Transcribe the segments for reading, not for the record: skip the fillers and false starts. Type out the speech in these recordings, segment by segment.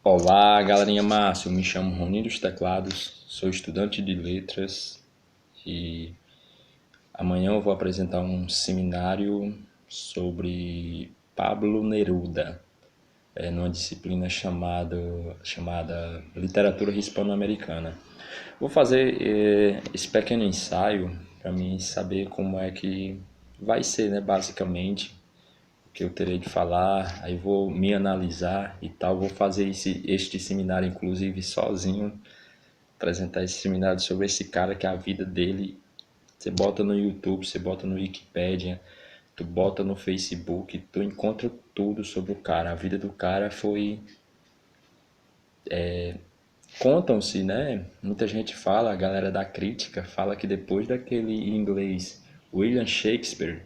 Olá, galerinha massa, eu me chamo Roninho dos Teclados, sou estudante de letras e amanhã eu vou apresentar um seminário sobre Pablo Neruda, numa disciplina chamada Literatura Hispano-Americana. Vou fazer esse pequeno ensaio para mim saber como é que vai ser, né, basicamente, que eu terei de falar, aí vou me analisar e tal, vou fazer este seminário inclusive sozinho, apresentar esse seminário sobre esse cara que é a vida dele, você bota no YouTube, você bota no Wikipedia, tu bota no Facebook, tu encontra tudo sobre o cara, a vida do cara foi... Contam-se, né? Muita gente fala, a galera da crítica fala que depois daquele inglês William Shakespeare,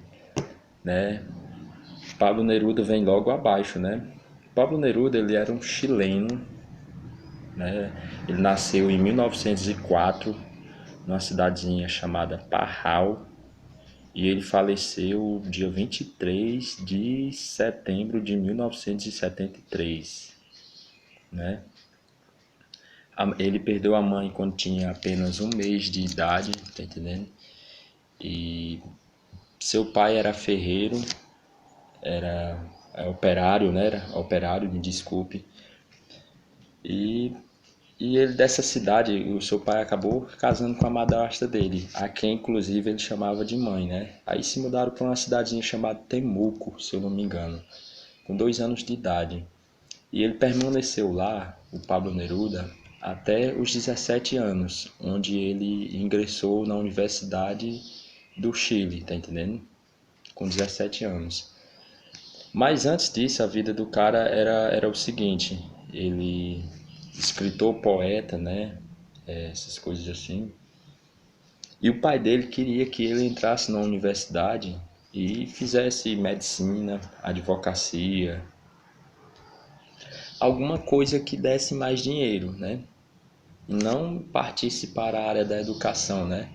né, Pablo Neruda vem logo abaixo, né? Pablo Neruda, ele era um chileno, né? Ele nasceu em 1904, numa cidadezinha chamada Parral, e ele faleceu dia 23 de setembro de 1973, né? Ele perdeu a mãe quando tinha apenas um mês de idade, tá entendendo? E seu pai era ferreiro, era operário, né? Era operário, me desculpe. E ele dessa cidade, o seu pai acabou casando com a madrasta dele, a quem inclusive ele chamava de mãe, né? Aí se mudaram para uma cidadezinha chamada Temuco, se eu não me engano, com 2 anos de idade. E ele permaneceu lá, o Pablo Neruda, até os 17 anos, onde ele ingressou na Universidade do Chile, tá entendendo? Com 17 anos. Mas antes disso, a vida do cara era o seguinte, ele escritor, poeta, né? Essas coisas assim. E o pai dele queria que ele entrasse na universidade e fizesse medicina, advocacia, alguma coisa que desse mais dinheiro, né? Não partisse para a área da educação, né?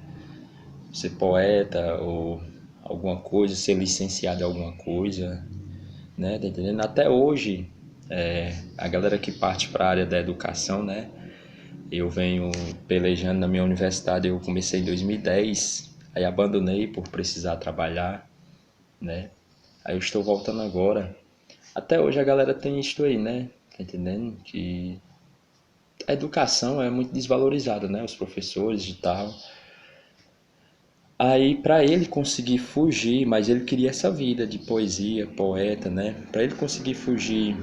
Ser poeta ou alguma coisa, ser licenciado em alguma coisa, né? Tá entendendo? Até hoje, a galera que parte para a área da educação, né? Eu venho pelejando na minha universidade, eu comecei em 2010, aí abandonei por precisar trabalhar, né? Aí eu estou voltando agora. Até hoje a galera tem isto aí, né? Tá entendendo? Que a educação é muito desvalorizada, né? Os professores e tal. Aí para ele conseguir fugir, mas ele queria essa vida de poesia, poeta, né? Para ele conseguir fugir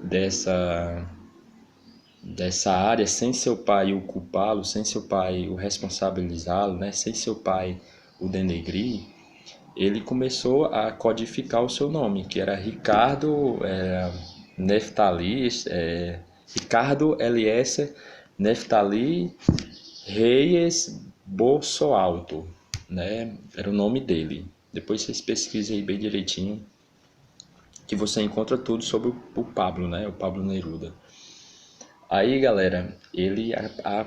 dessa área sem seu pai o culpá-lo, sem seu pai o responsabilizá-lo, né? Sem seu pai o denegrir, ele começou a codificar o seu nome, que era Ricardo Neftali, Ricardo Eliezer Neftali Reyes Bolsoalto, né? Era o nome dele. Depois vocês pesquisem aí bem direitinho, que você encontra tudo sobre o Pablo, né? O Pablo Neruda. Aí, galera, ele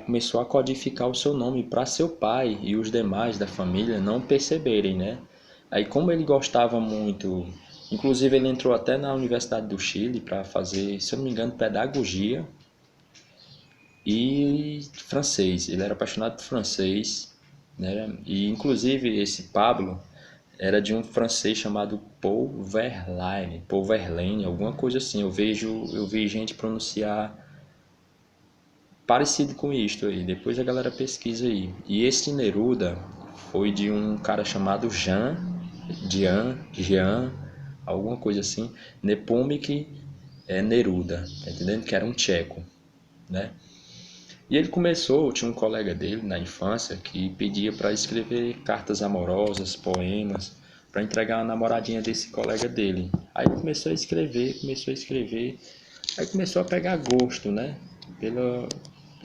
começou a codificar o seu nome para seu pai e os demais da família não perceberem, né? Aí, como ele gostava muito, inclusive ele entrou até na Universidade do Chile para fazer, se eu não me engano, pedagogia e francês. Ele era apaixonado por francês, né? E inclusive esse Pablo era de um francês chamado Paul Verlaine, alguma coisa assim. Eu vi gente pronunciar parecido com isto aí. Depois a galera pesquisa aí. E esse Neruda foi de um cara chamado Jean, alguma coisa assim, Nepomuk Neruda, tá entendendo? Que era um tcheco, né? E ele começou, tinha um colega dele na infância que pedia para escrever cartas amorosas, poemas, para entregar uma namoradinha desse colega dele. Aí ele começou a escrever, aí começou a pegar gosto, né? Pela...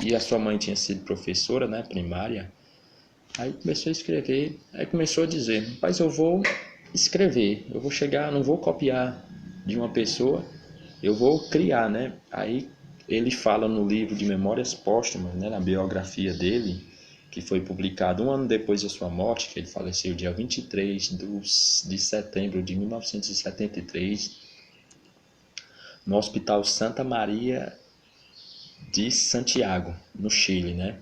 E a sua mãe tinha sido professora, né, primária. Aí começou a escrever, aí começou a dizer, rapaz, eu vou escrever, eu vou chegar, não vou copiar de uma pessoa, eu vou criar, né? Aí ele fala no livro de Memórias Póstumas, né, na biografia dele, que foi publicado um ano depois da sua morte, que ele faleceu dia 23 de setembro de 1973, no Hospital Santa Maria, de Santiago, no Chile, né?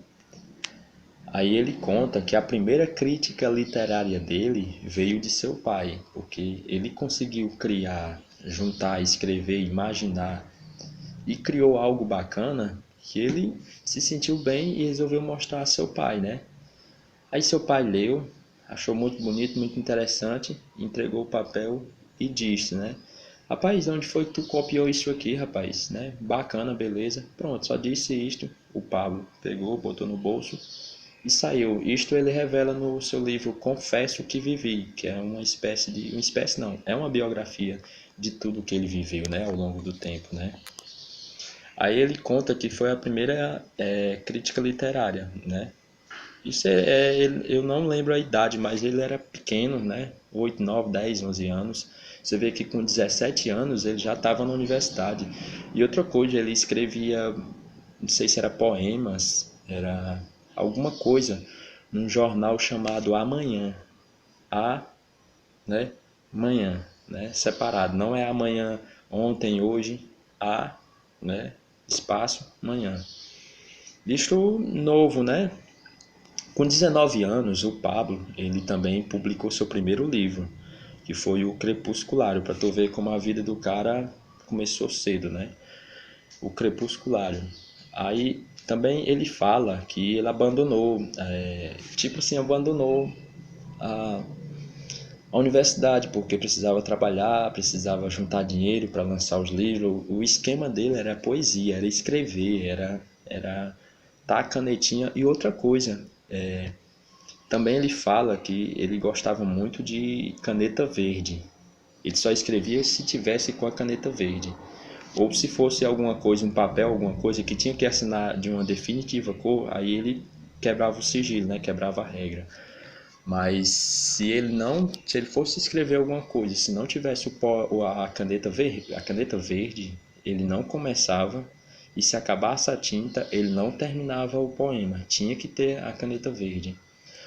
Aí ele conta que a primeira crítica literária dele veio de seu pai, porque ele conseguiu criar, juntar, escrever, imaginar e criou algo bacana que ele se sentiu bem e resolveu mostrar a seu pai, né? Aí seu pai leu, achou muito bonito, muito interessante, entregou o papel e disse, né? Rapaz, onde foi que tu copiou isso aqui, rapaz? Né? Bacana, beleza. Pronto, só disse isto. O Pablo pegou, botou no bolso e saiu. Isto ele revela no seu livro Confesso que Vivi, que é uma espécie de... Uma espécie não, é uma biografia de tudo que ele viveu, né? Ao longo do tempo, né? Aí ele conta que foi a primeira crítica literária, né? Isso eu não lembro a idade, mas ele era pequeno, né? 8, 9, 10, 11 anos. Você vê que com 17 anos ele já estava na universidade. E outra coisa, ele escrevia, não sei se era poemas, era alguma coisa, num jornal chamado Amanhã. A, né? Manhã, né? Separado. Não é amanhã, ontem, hoje, a, né? Espaço, manhã. Isto novo, né? Com 19 anos, o Pablo, ele também publicou seu primeiro livro, que foi o Crepusculário, para tu ver como a vida do cara começou cedo, né? O Crepusculário. Aí também ele fala que ele abandonou, tipo assim, abandonou a, a universidade, porque precisava trabalhar, precisava juntar dinheiro para lançar os livros. O esquema dele era poesia, era escrever, era tá a canetinha. E outra coisa, também ele fala que ele gostava muito de caneta verde. Ele só escrevia se tivesse com a caneta verde. Ou se fosse alguma coisa, um papel, alguma coisa que tinha que assinar de uma definitiva cor, aí ele quebrava o sigilo, né? Quebrava a regra. Mas se ele fosse escrever alguma coisa, se não tivesse a caneta verde, ele não começava, e se acabasse a tinta, ele não terminava o poema. Tinha que ter a caneta verde.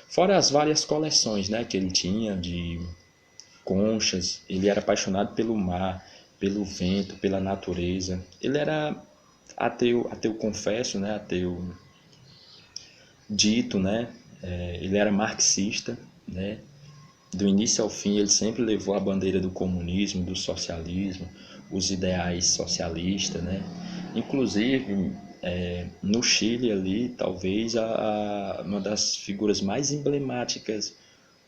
Fora as várias coleções, né, que ele tinha de conchas, ele era apaixonado pelo mar, pelo vento, pela natureza. Ele era ateu, ateu confesso, né, ateu dito, né? Ele era marxista, né? Do início ao fim, ele sempre levou a bandeira do comunismo, do socialismo, os ideais socialistas, né? Inclusive, no Chile ali, talvez uma das figuras mais emblemáticas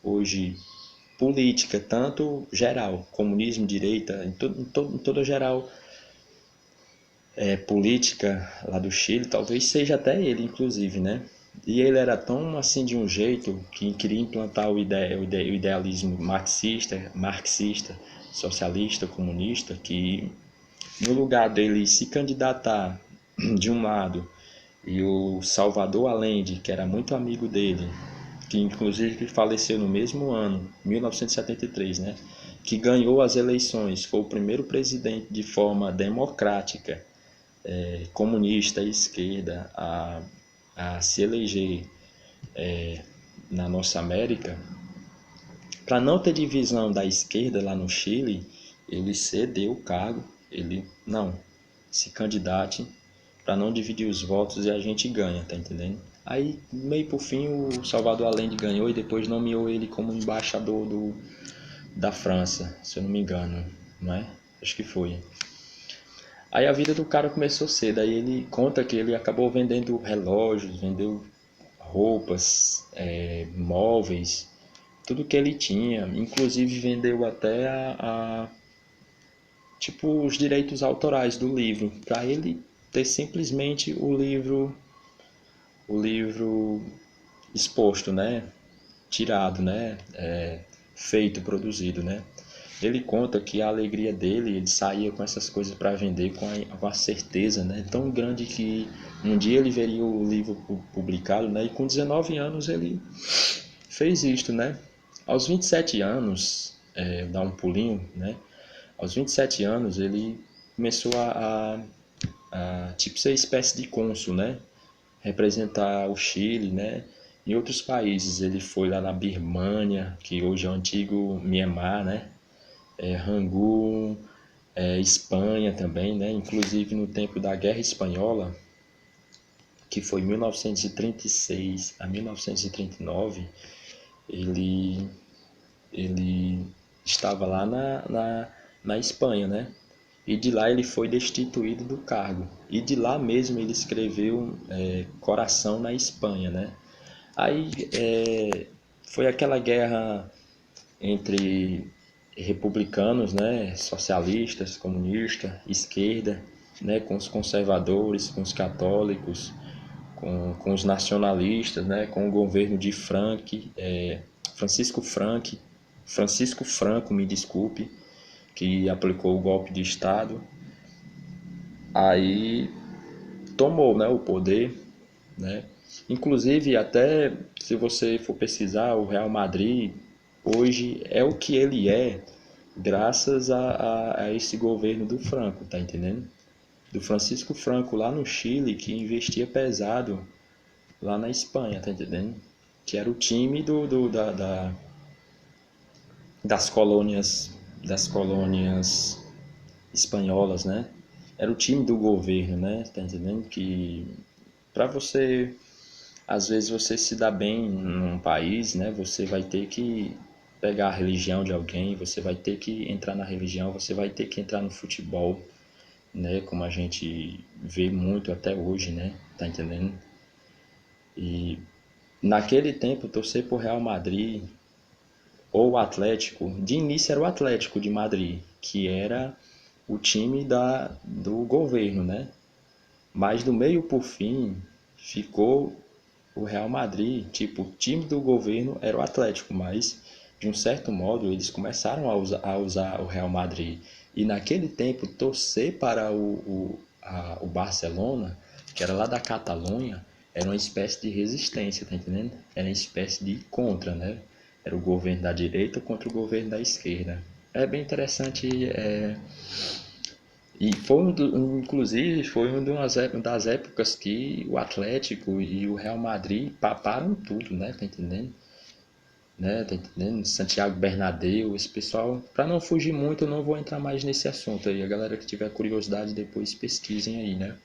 hoje política, tanto geral, comunismo, direita, em toda geral, política lá do Chile, talvez seja até ele, inclusive, né? E ele era tão assim de um jeito que queria implantar o idealismo marxista, socialista, comunista, que no lugar dele se candidatar de um lado e o Salvador Allende, que era muito amigo dele, que inclusive faleceu no mesmo ano, 1973, né? Que ganhou as eleições, foi o primeiro presidente de forma democrática, comunista, esquerda, a se eleger na nossa América. Para não ter divisão da esquerda lá no Chile, ele cedeu o cargo, ele não se candidate para não dividir os votos e a gente ganha, tá entendendo? Aí, meio por fim, o Salvador Allende ganhou e depois nomeou ele como embaixador da França, se eu não me engano, não é? Acho que foi. Aí a vida do cara começou cedo, aí ele conta que ele acabou vendendo relógios, vendeu roupas, móveis, tudo que ele tinha, inclusive vendeu até tipo os direitos autorais do livro, para ele ter simplesmente o livro exposto, né? Tirado, né? Feito, produzido, né? Ele conta que a alegria dele, ele saía com essas coisas para vender com a certeza, né? Tão grande que um dia ele veria o livro publicado, né? E com 19 anos ele fez isto, né? Aos 27 anos, dá um pulinho, né? Aos 27 anos ele começou a tipo ser espécie de cônsul, né? Representar o Chile, né? Em outros países ele foi lá na Birmânia, que hoje é o antigo Myanmar, né? Rangoon, Espanha também, né? Inclusive no tempo da Guerra Espanhola, que foi 1936 a 1939, ele, ele estava lá na Espanha, né? E de lá ele foi destituído do cargo. E de lá mesmo ele escreveu Coração na Espanha, né? Aí foi aquela guerra entre republicanos, né, socialistas, comunistas, esquerda, né, com os conservadores, com os católicos, com os nacionalistas, né, com o governo de Francisco Franco, me desculpe, que aplicou o golpe de Estado. Aí tomou, né, o poder, né? Inclusive, até se você for pesquisar, o Real Madrid hoje é o que ele é graças a esse governo do Franco, tá entendendo? Do Francisco Franco lá no Chile, que investia pesado lá na Espanha, tá entendendo? Que era o time das colônias espanholas, né? Era o time do governo, né? Tá entendendo? Que para você, às vezes você se dá bem num país, né? Você vai ter que pegar a religião de alguém, você vai ter que entrar na religião, você vai ter que entrar no futebol, né? Como a gente vê muito até hoje, né? Tá entendendo? E naquele tempo torcer pro Real Madrid ou o Atlético, de início era o Atlético de Madrid, que era o time do governo, né? Mas do meio por fim ficou o Real Madrid, tipo, o time do governo era o Atlético, mas de um certo modo eles começaram a usar o Real Madrid. E naquele tempo torcer para o Barcelona, que era lá da Catalunha, era uma espécie de resistência, tá entendendo? Era uma espécie de contra, né? Era o governo da direita contra o governo da esquerda. É bem interessante. E foi inclusive foi uma das épocas que o Atlético e o Real Madrid paparam tudo, né? Tá entendendo? Né? Tá entendendo? Santiago Bernabéu, esse pessoal. Para não fugir muito, eu não vou entrar mais nesse assunto aí. A galera que tiver curiosidade depois pesquisem aí, né?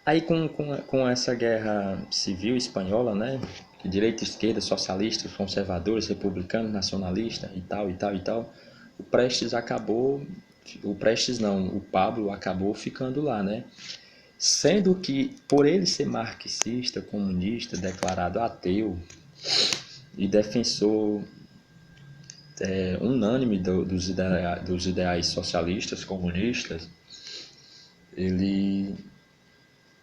Aí com essa guerra civil espanhola, né? Direita, esquerda, socialistas, conservadores, republicanos, nacionalistas e tal, e tal, e tal. O Prestes acabou. O Prestes não, o Pablo acabou ficando lá, né? Sendo que, por ele ser marxista, comunista, declarado ateu e defensor unânime dos ideais socialistas, comunistas, ele